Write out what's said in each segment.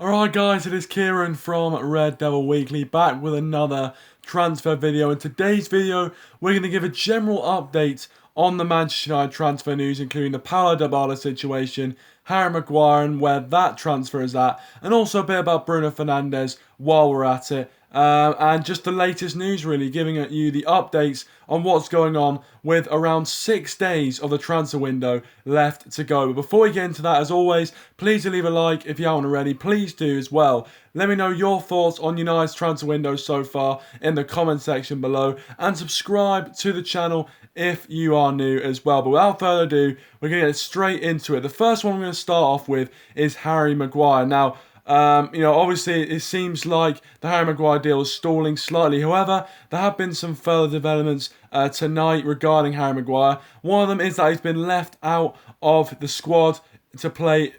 Alright guys, it is Kieran from Red Devil Weekly back with another transfer video. In today's video, we're going to give a general update on the Manchester United transfer news, including the Paulo Dybala situation, Harry Maguire and where that transfer is at, and also a bit about Bruno Fernandes while we're at it. And just the latest news really, giving you the updates on what's going on with around 6 days of the transfer window left to go. But before we get into that, as always, please do leave a like if you haven't already. Please do as well. Let me know your thoughts on United's transfer window so far in the comment section below, and subscribe to the channel if you are new as well. But without further ado, we're going to get straight into it. The first one we're going to start off with is Harry Maguire. Now, obviously it seems like the Harry Maguire deal is stalling slightly. However, there have been some further developments tonight regarding Harry Maguire. One of them is that he's been left out of the squad to play,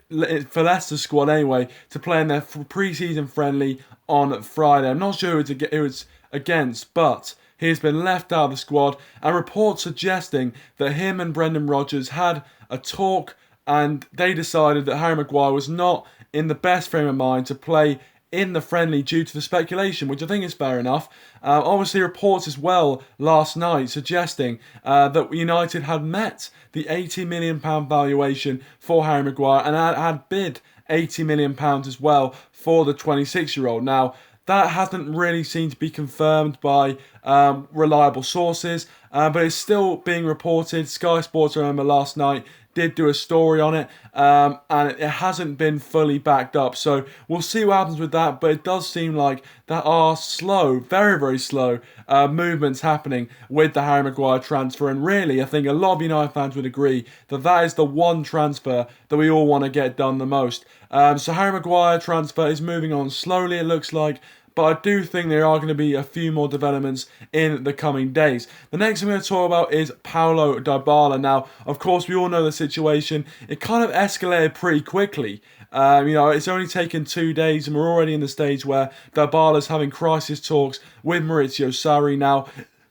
for Leicester's squad anyway, to play in their pre-season friendly on Friday. I'm not sure who it's against, but he has been left out of the squad, and reports suggesting that him and Brendan Rodgers had a talk and they decided that Harry Maguire was not in the best frame of mind to play in the friendly due to the speculation, which I think is fair enough. Obviously, reports as well last night suggesting that United had met the £80 million valuation for Harry Maguire and had bid £80 million as well for the 26-year-old. Now, that hasn't really seemed to be confirmed by reliable sources, but it's still being reported. Sky Sports, I remember last night, did do a story on it, and it hasn't been fully backed up. So we'll see what happens with that, but it does seem like there are slow, very, very slow movements happening with the Harry Maguire transfer. And really, I think a lot of United fans would agree that that is the one transfer that we all want to get done the most. So Harry Maguire transfer is moving on slowly, it looks like, but I do think there are going to be a few more developments in the coming days. The next thing I'm going to talk about is Paulo Dybala. Now, of course, we all know the situation. It kind of escalated pretty quickly. It's only taken 2 days and we're already in the stage where Dybala's having crisis talks with Maurizio Sarri. Now,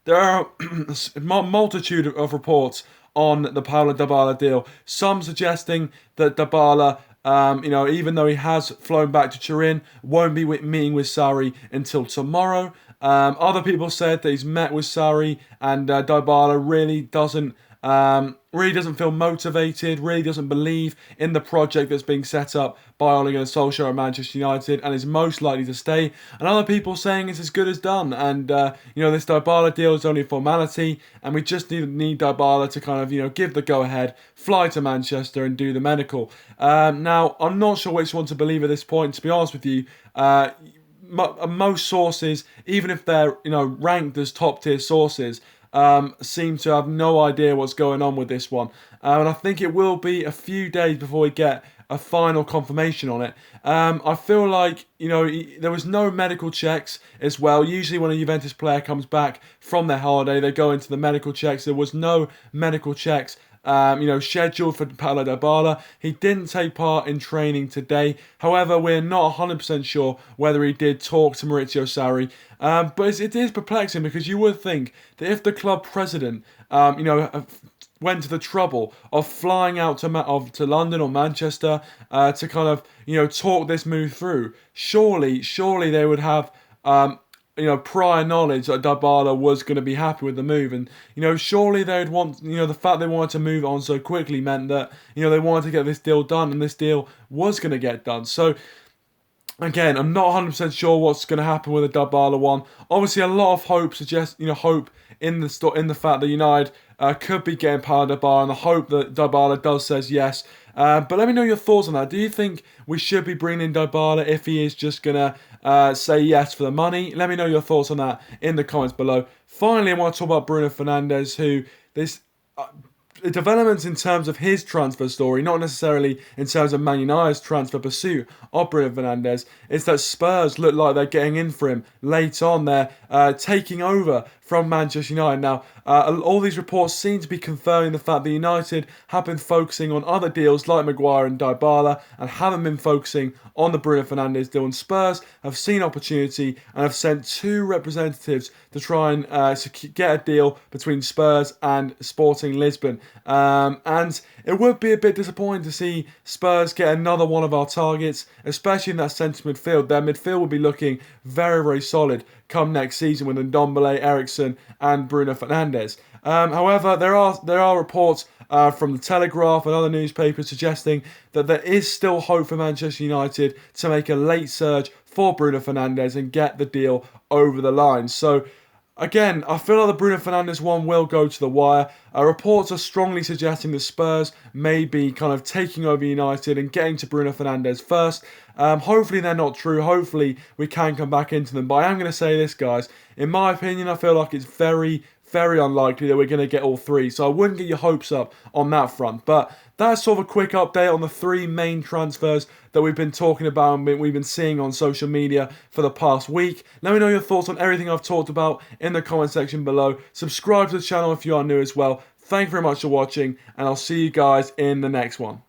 there are a multitude of reports on the Paulo Dybala deal. Some suggesting that Dybala, even though he has flown back to Turin, won't be meeting with Sarri until tomorrow. Other people said that he's met with Sarri and Dybala really doesn't feel motivated, really doesn't believe in the project that's being set up by Ole Gunnar Solskjaer at Manchester United, and is most likely to stay. And other people saying it's as good as done, and this Dybala deal is only a formality, and we just need Dybala to kind of give the go ahead, fly to Manchester and do the medical. Now, I'm not sure which one to believe at this point. To be honest with you, most sources, even if they're ranked as top tier sources, seem to have no idea what's going on with this one. And I think it will be a few days before we get a final confirmation on it. I feel like, there was no medical checks as well. Usually when a Juventus player comes back from their holiday, they go into the medical checks. There was no medical checks scheduled for Paulo Dybala. He didn't take part in training today. However, we're not 100% sure whether he did talk to Maurizio Sarri. But it is perplexing, because you would think that if the club president, went to the trouble of flying out to London or Manchester to kind of, talk this move through, surely they would have prior knowledge that Dybala was going to be happy with the move. And, surely they'd want, the fact they wanted to move on so quickly meant that, they wanted to get this deal done, and this deal was going to get done. So, again, I'm not 100% sure what's going to happen with the Dybala one. Obviously, a lot of hope suggests, hope in the fact that United could be getting Paulo Dybala, and the hope that Dybala does says yes. But let me know your thoughts on that. Do you think we should be bringing in Dybala if he is just going to say yes for the money? Let me know your thoughts on that in the comments below. Finally, I want to talk about Bruno Fernandes, who developments in terms of his transfer story, not necessarily in terms of Man United's transfer pursuit of Bruno Fernandes, is that Spurs look like they're getting in for him late on. They're taking over from Manchester United. Now, all these reports seem to be confirming the fact that United have been focusing on other deals like Maguire and Dybala and haven't been focusing on the Bruno Fernandes deal. And Spurs have seen opportunity and have sent 2 representatives to try and get a deal between Spurs and Sporting Lisbon. And it would be a bit disappointing to see Spurs get another one of our targets, especially in that centre midfield. Their midfield will be looking very, very solid come next season with Ndombele, Eriksen and Bruno Fernandes. However, there are reports from the Telegraph and other newspapers suggesting that there is still hope for Manchester United to make a late surge for Bruno Fernandes and get the deal over the line. So, again, I feel like the Bruno Fernandes one will go to the wire. Reports are strongly suggesting that Spurs may be kind of taking over United and getting to Bruno Fernandes first. Hopefully they're not true. Hopefully we can come back into them. But I am going to say this, guys. In my opinion, I feel like it's very, very unlikely that we're going to get all 3. So I wouldn't get your hopes up on that front. But that's sort of a quick update on the 3 main transfers that we've been talking about and we've been seeing on social media for the past week. Let me know your thoughts on everything I've talked about in the comment section below. Subscribe to the channel if you are new as well. Thank you very much for watching, and I'll see you guys in the next one.